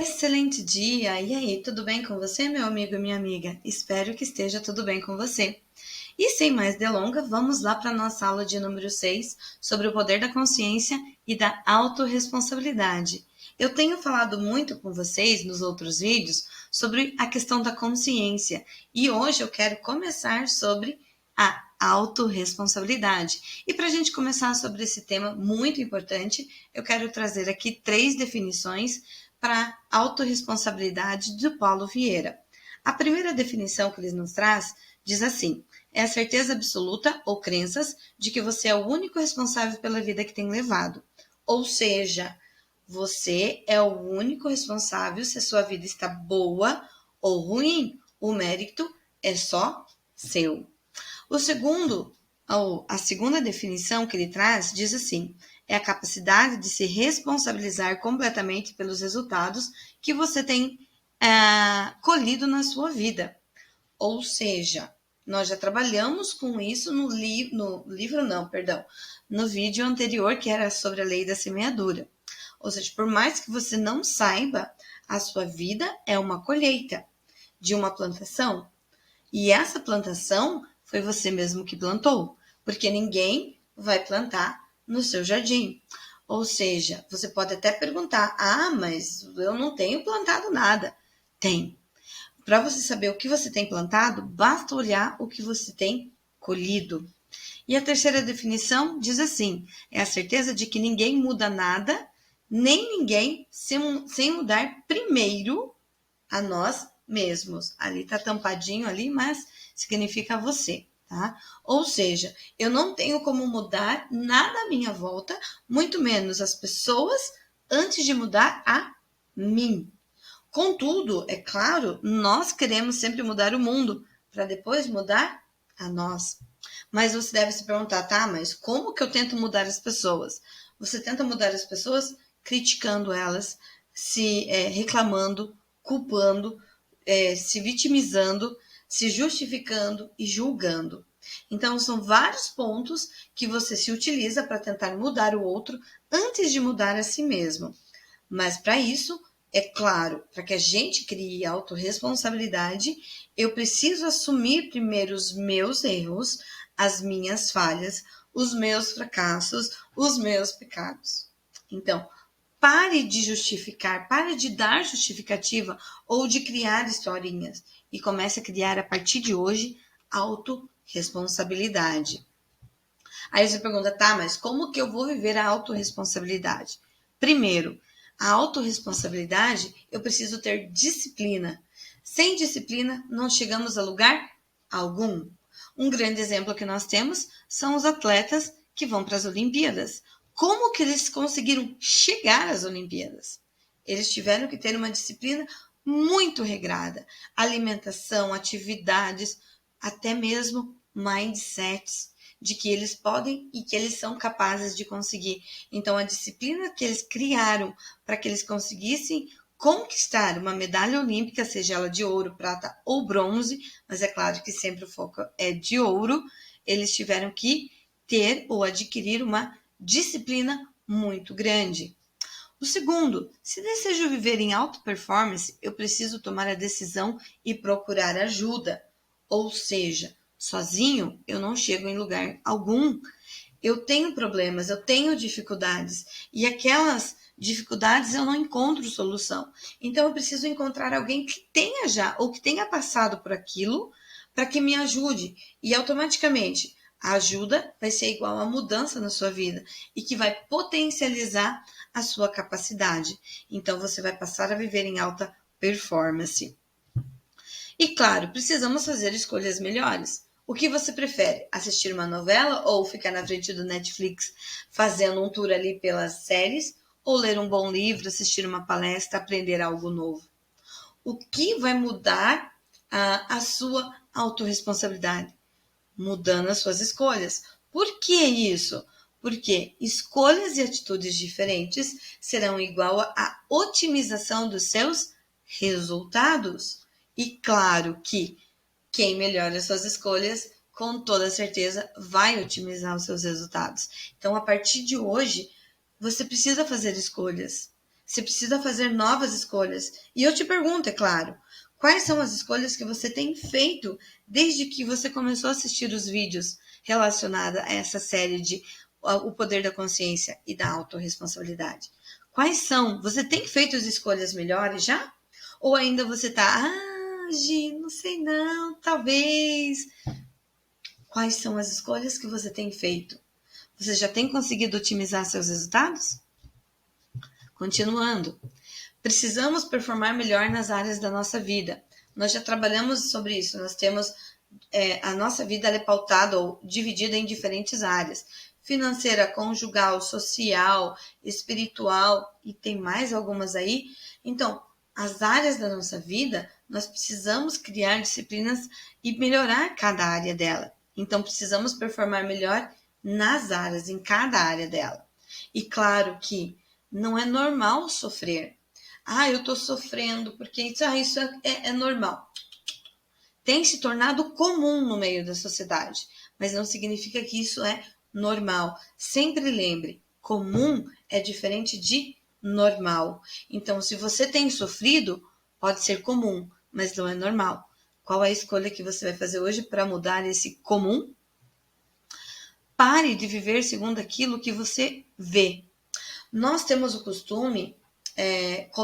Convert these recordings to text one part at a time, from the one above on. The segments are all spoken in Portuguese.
Excelente dia! E aí, tudo bem com você, meu amigo e minha amiga? Espero que esteja tudo bem com você. E sem mais delongas, vamos lá para a nossa aula de número 6 sobre o poder da consciência e da autorresponsabilidade. Eu tenho falado muito com vocês nos outros vídeos sobre a questão da consciência e hoje eu quero começar sobre a autorresponsabilidade. E para a gente começar sobre esse tema muito importante, eu quero trazer aqui 3 definições para a autorresponsabilidade do Paulo Vieira. A primeira definição que ele nos traz diz assim: é a certeza absoluta ou crenças de que você é o único responsável pela vida que tem levado. Ou seja, você é o único responsável se a sua vida está boa ou ruim. O mérito é só seu. A segunda definição que ele traz diz assim: é a capacidade de se responsabilizar completamente pelos resultados que você tem colhido na sua vida. Ou seja, nós já trabalhamos com isso no vídeo anterior, que era sobre a lei da semeadura. Ou seja, por mais que você não saiba, a sua vida é uma colheita de uma plantação. E essa plantação foi você mesmo que plantou, porque ninguém vai plantar no seu jardim. Ou seja, você pode até perguntar: mas eu não tenho plantado nada. Tem. Para você saber o que você tem plantado, basta olhar o que você tem colhido. E a terceira definição diz assim: é a certeza de que ninguém muda nada, nem ninguém sem mudar primeiro a nós mesmos. Ali tá tampadinho ali, mas significa você, tá? Ou seja, eu não tenho como mudar nada à minha volta, muito menos as pessoas, antes de mudar a mim. Contudo, é claro, nós queremos sempre mudar o mundo para depois mudar a nós. Mas você deve se perguntar, tá, mas como que eu tento mudar as pessoas? Você tenta mudar as pessoas criticando elas, se reclamando, culpando, se vitimizando, se justificando e julgando. Então, são vários pontos que você se utiliza para tentar mudar o outro antes de mudar a si mesmo. Mas para isso, é claro, para que a gente crie autorresponsabilidade, eu preciso assumir primeiro os meus erros, as minhas falhas, os meus fracassos, os meus pecados. Então, pare de justificar, pare de dar justificativa ou de criar historinhas e comece a criar a partir de hoje autorresponsabilidade. Aí você pergunta, tá, mas como que eu vou viver a autorresponsabilidade? Primeiro, a autorresponsabilidade, eu preciso ter disciplina. Sem disciplina, não chegamos a lugar algum. Um grande exemplo que nós temos são os atletas que vão para as Olimpíadas. Como que eles conseguiram chegar às Olimpíadas? Eles tiveram que ter uma disciplina muito regrada. Alimentação, atividades, até mesmo mindsets de que eles podem e que eles são capazes de conseguir. Então, a disciplina que eles criaram para que eles conseguissem conquistar uma medalha olímpica, seja ela de ouro, prata ou bronze, mas é claro que sempre o foco é de ouro, eles tiveram que ter ou adquirir uma disciplina muito grande. O segundo, se desejo viver em alta performance, eu preciso tomar a decisão e procurar ajuda. Ou seja, sozinho eu não chego em lugar algum. Eu tenho problemas, eu tenho dificuldades e aquelas dificuldades eu não encontro solução. Então eu preciso encontrar alguém que tenha já ou que tenha passado por aquilo para que me ajude e automaticamente a ajuda vai ser igual a mudança na sua vida e que vai potencializar a sua capacidade. Então você vai passar a viver em alta performance. E claro, precisamos fazer escolhas melhores. O que você prefere? Assistir uma novela ou ficar na frente do Netflix fazendo um tour ali pelas séries? Ou ler um bom livro, assistir uma palestra, aprender algo novo? O que vai mudar a sua autorresponsabilidade? Mudando as suas escolhas. Por que isso? Porque escolhas e atitudes diferentes serão igual à otimização dos seus resultados. E claro que quem melhora as suas escolhas, com toda certeza, vai otimizar os seus resultados. Então, a partir de hoje, você precisa fazer escolhas. Você precisa fazer novas escolhas. E eu te pergunto, é claro, quais são as escolhas que você tem feito desde que você começou a assistir os vídeos relacionados a essa série de O Poder da Consciência e da Autorresponsabilidade? Quais são? Você tem feito as escolhas melhores já? Ou ainda você está, Gi, não sei não, talvez. Quais são as escolhas que você tem feito? Você já tem conseguido otimizar seus resultados? Continuando. Precisamos performar melhor nas áreas da nossa vida. Nós já trabalhamos sobre isso. Nós temos a nossa vida é pautada ou dividida em diferentes áreas: financeira, conjugal, social, espiritual, e tem mais algumas aí. Então, as áreas da nossa vida, nós precisamos criar disciplinas e melhorar cada área dela. Então, precisamos performar melhor nas áreas, em cada área dela. E claro que não é normal sofrer. Eu tô sofrendo porque isso é normal. Tem se tornado comum no meio da sociedade, mas não significa que isso é normal. Sempre lembre, comum é diferente de normal. Então, se você tem sofrido, pode ser comum, mas não é normal. Qual é a escolha que você vai fazer hoje para mudar esse comum? Pare de viver segundo aquilo que você vê. Nós temos o costume,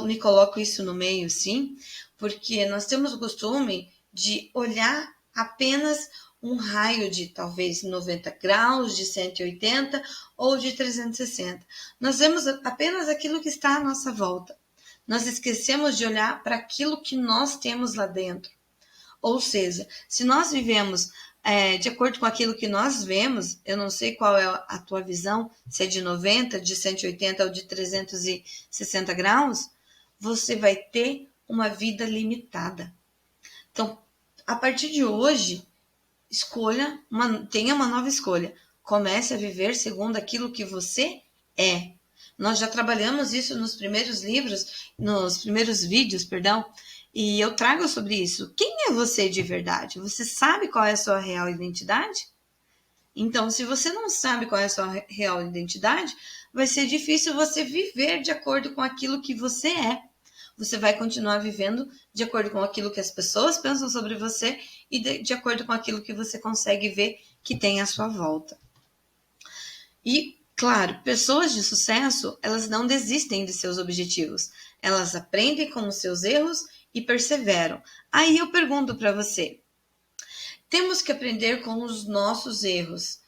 me coloco isso no meio, sim, porque nós temos o costume de olhar apenas um raio de talvez 90 graus, de 180 ou de 360. Nós vemos apenas aquilo que está à nossa volta. Nós esquecemos de olhar para aquilo que nós temos lá dentro. Ou seja, se nós vivemos de acordo com aquilo que nós vemos, eu não sei qual é a tua visão, se é de 90, de 180 ou de 360 graus, você vai ter uma vida limitada. Então, a partir de hoje, tenha uma nova escolha. Comece a viver segundo aquilo que você é. Nós já trabalhamos isso nos primeiros vídeos, e eu trago sobre isso. Quem é você de verdade? Você sabe qual é a sua real identidade? Então, se você não sabe qual é a sua real identidade, vai ser difícil você viver de acordo com aquilo que você é. Você vai continuar vivendo de acordo com aquilo que as pessoas pensam sobre você e de acordo com aquilo que você consegue ver que tem à sua volta. E, claro, pessoas de sucesso, elas não desistem de seus objetivos. Elas aprendem com os seus erros e perseveram. Aí eu pergunto para você, temos que aprender com os nossos erros.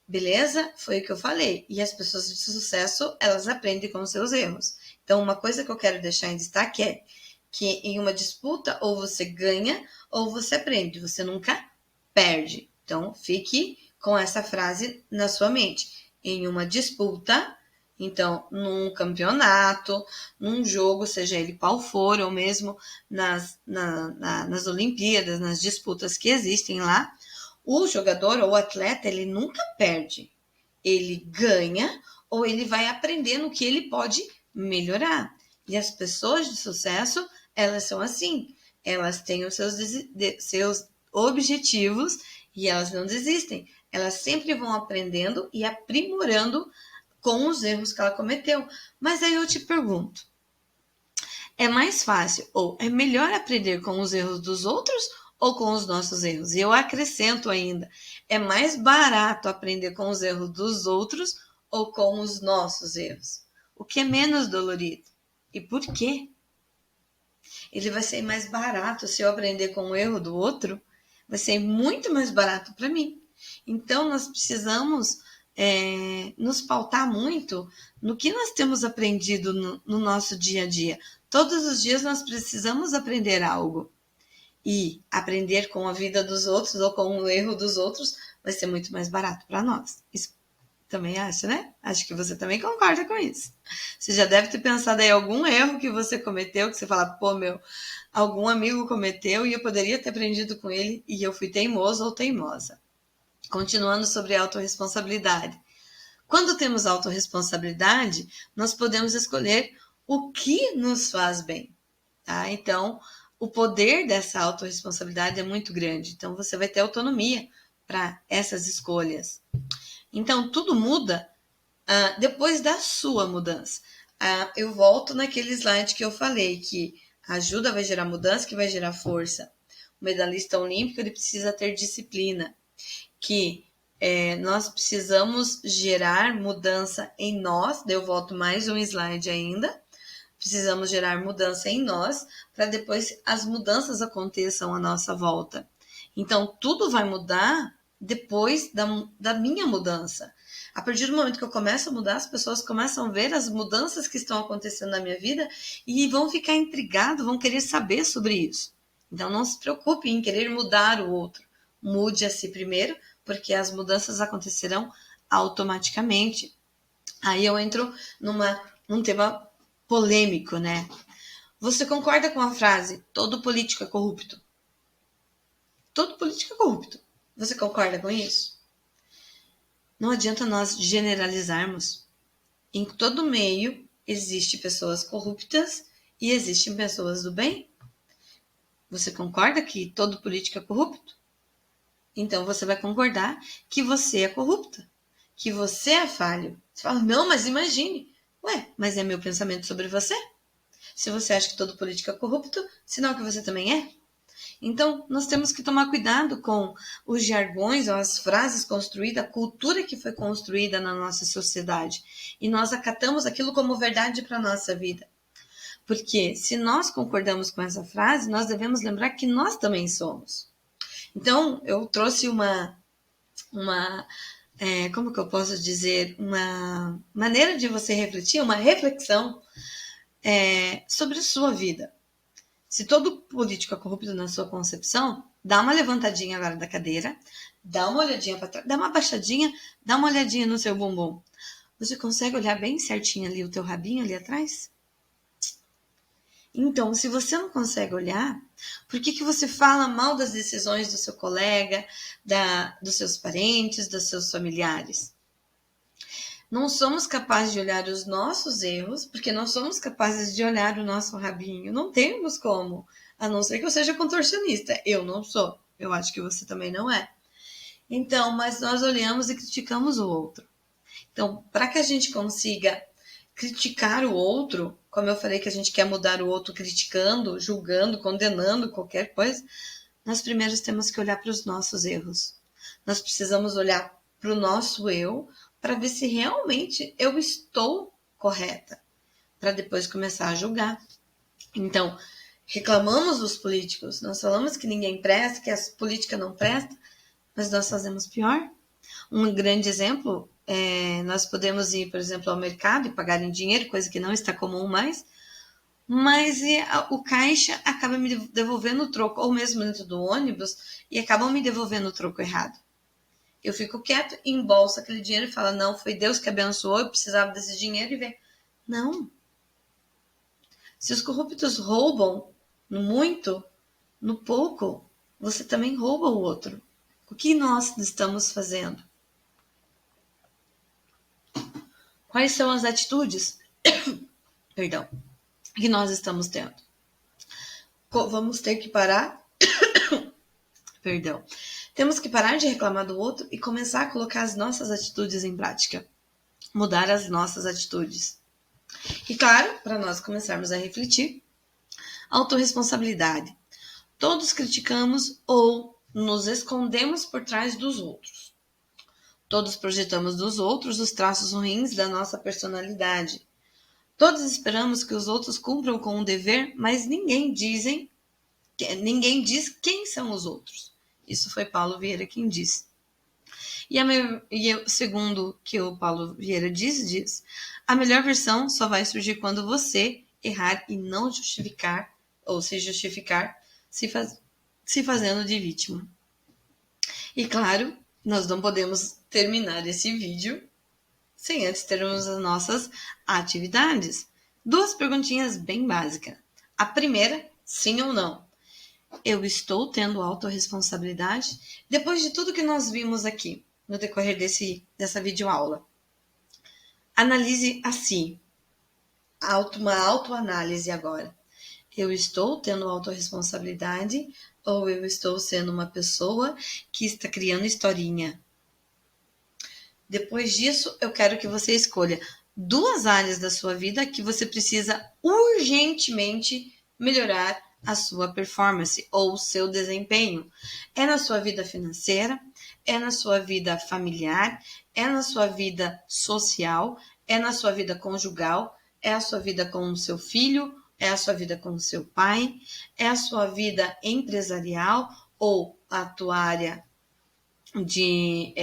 Beleza? Foi o que eu falei. E as pessoas de sucesso, elas aprendem com os seus erros. Então, uma coisa que eu quero deixar em destaque é que em uma disputa, ou você ganha, ou você aprende. Você nunca perde. Então, fique com essa frase na sua mente. Em uma disputa, então, num campeonato, num jogo, seja ele qual for, ou mesmo nas Olimpíadas, nas disputas que existem lá, o jogador ou o atleta, ele nunca perde. Ele ganha ou ele vai aprender no que ele pode melhorar. E as pessoas de sucesso, elas são assim. Elas têm os seus objetivos e elas não desistem. Elas sempre vão aprendendo e aprimorando com os erros que ela cometeu. Mas aí eu te pergunto, é mais fácil ou é melhor aprender com os erros dos outros ou com os nossos erros? E eu acrescento ainda, é mais barato aprender com os erros dos outros ou com os nossos erros? O que é menos dolorido? E por quê? Ele vai ser mais barato se eu aprender com o erro do outro, vai ser muito mais barato para mim. Então, nós precisamos nos pautar muito no que nós temos aprendido no nosso dia a dia. Todos os dias nós precisamos aprender algo. E aprender com a vida dos outros ou com o erro dos outros vai ser muito mais barato para nós. Isso também acha, né? Acho que você também concorda com isso. Você já deve ter pensado em algum erro que você cometeu, que você fala, algum amigo cometeu e eu poderia ter aprendido com ele e eu fui teimoso ou teimosa. Continuando sobre autorresponsabilidade. Quando temos autorresponsabilidade, nós podemos escolher o que nos faz bem, tá? Então, o poder dessa autorresponsabilidade é muito grande. Então, você vai ter autonomia para essas escolhas. Então, tudo muda depois da sua mudança. eu volto naquele slide que eu falei, que a ajuda vai gerar mudança, que vai gerar força. O medalhista olímpico, ele precisa ter disciplina, que nós precisamos gerar mudança em nós, daí eu volto mais um slide ainda, precisamos gerar mudança em nós, para depois as mudanças aconteçam à nossa volta. Então, tudo vai mudar depois da minha mudança. A partir do momento que eu começo a mudar, as pessoas começam a ver as mudanças que estão acontecendo na minha vida e vão ficar intrigados, vão querer saber sobre isso. Então, não se preocupe em querer mudar o outro. Mude a si primeiro, porque as mudanças acontecerão automaticamente. Aí eu entro num tema polêmico, né? Você concorda com a frase todo político é corrupto? Todo político é corrupto. Você concorda com isso? Não adianta nós generalizarmos. Em todo meio existem pessoas corruptas e existem pessoas do bem. Você concorda que todo político é corrupto? Então você vai concordar que você é corrupta, que você é falho. Você fala, não, mas imagine. Ué, mas é meu pensamento sobre você? Se você acha que todo político é corrupto, sinal que você também é. Então, nós temos que tomar cuidado com os jargões, ou as frases construídas, a cultura que foi construída na nossa sociedade. E nós acatamos aquilo como verdade para a nossa vida. Porque se nós concordamos com essa frase, nós devemos lembrar que nós também somos. Então, eu trouxe como que eu posso dizer, uma maneira de você refletir, uma reflexão sobre a sua vida. Se todo político é corrupto na sua concepção, dá uma levantadinha agora da cadeira, dá uma olhadinha para trás, dá uma baixadinha, dá uma olhadinha no seu bumbum. Você consegue olhar bem certinho ali o teu rabinho ali atrás? Então, se você não consegue olhar, por que você fala mal das decisões do seu colega, dos seus parentes, dos seus familiares? Não somos capazes de olhar os nossos erros, porque não somos capazes de olhar o nosso rabinho. Não temos como, a não ser que eu seja contorcionista. Eu não sou. Eu acho que você também não é. Então, mas nós olhamos e criticamos o outro. Então, para que a gente consiga criticar o outro, como eu falei que a gente quer mudar o outro criticando, julgando, condenando qualquer coisa, nós primeiro temos que olhar para os nossos erros. Nós precisamos olhar para o nosso eu, para ver se realmente eu estou correta, para depois começar a julgar. Então, reclamamos dos políticos, nós falamos que ninguém presta, que a política não presta, mas nós fazemos pior. Um grande exemplo, nós podemos ir, por exemplo, ao mercado e pagar em dinheiro, coisa que não está comum mais, mas o caixa acaba me devolvendo o troco, ou mesmo dentro do ônibus, e acabam me devolvendo o troco errado. Eu fico quieto, embolso aquele dinheiro e falo, não, foi Deus que abençoou, eu precisava desse dinheiro e vem. Não. Se os corruptos roubam no muito, no pouco, você também rouba o outro. O que nós estamos fazendo? Quais são as atitudes perdão, que nós estamos tendo? Vamos ter que parar perdão. Temos que parar de reclamar do outro e começar a colocar as nossas atitudes em prática. Mudar as nossas atitudes. E claro, para nós começarmos a refletir, autorresponsabilidade. Todos criticamos ou nos escondemos por trás dos outros. Todos projetamos dos outros os traços ruins da nossa personalidade. Todos esperamos que os outros cumpram com um dever, mas ninguém diz quem são os outros. Isso foi Paulo Vieira quem disse. Segundo que o Paulo Vieira diz, a melhor versão só vai surgir quando você errar e não justificar, ou se justificar, se fazendo de vítima. E claro, nós não podemos terminar esse vídeo sem antes termos as nossas atividades. 2 perguntinhas bem básicas. A primeira, sim ou não? Eu estou tendo autorresponsabilidade? Depois de tudo que nós vimos aqui no decorrer dessa videoaula, analise a si. Uma autoanálise agora. Eu estou tendo autorresponsabilidade ou eu estou sendo uma pessoa que está criando historinha? Depois disso, eu quero que você escolha duas áreas da sua vida que você precisa urgentemente melhorar a sua performance ou o seu desempenho. É na sua vida financeira, é na sua vida familiar, é na sua vida social, é na sua vida conjugal, é a sua vida com o seu filho, é a sua vida com o seu pai, é a sua vida empresarial ou a tua área de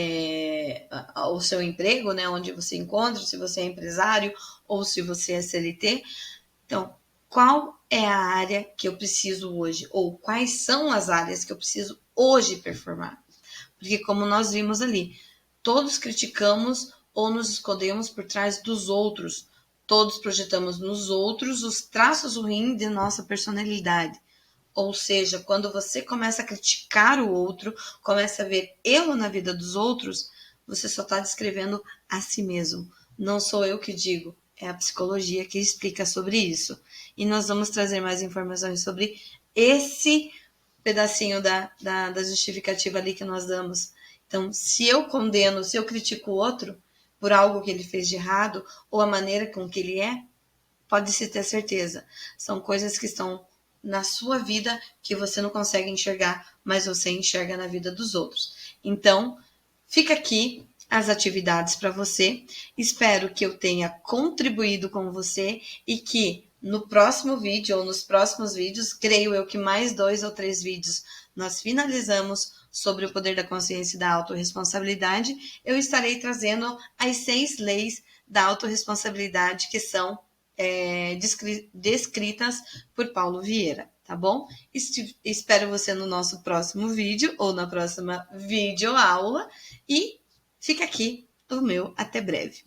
o seu emprego, né, onde você encontra, se você é empresário ou se você é CLT. Então, qual é a área que eu preciso hoje? Ou quais são as áreas que eu preciso hoje performar? Porque como nós vimos ali, todos criticamos ou nos escondemos por trás dos outros. Todos projetamos nos outros os traços ruins de nossa personalidade. Ou seja, quando você começa a criticar o outro, começa a ver erro na vida dos outros, você só está descrevendo a si mesmo. Não sou eu que digo, é a psicologia que explica sobre isso. E nós vamos trazer mais informações sobre esse pedacinho da justificativa ali que nós damos. Então, se eu condeno, se eu critico o outro por algo que ele fez de errado, ou a maneira com que ele é, pode-se ter certeza. São coisas que estão na sua vida que você não consegue enxergar, mas você enxerga na vida dos outros. Então, fica aqui as atividades para você. Espero que eu tenha contribuído com você e que no próximo vídeo ou nos próximos vídeos, creio eu que mais 2 ou 3 vídeos, nós finalizamos sobre o poder da consciência e da autorresponsabilidade. Eu estarei trazendo as 6 leis da autorresponsabilidade que são descritas por Paulo Vieira, tá bom? Espero você no nosso próximo vídeo ou na próxima videoaula e fica aqui o meu até breve.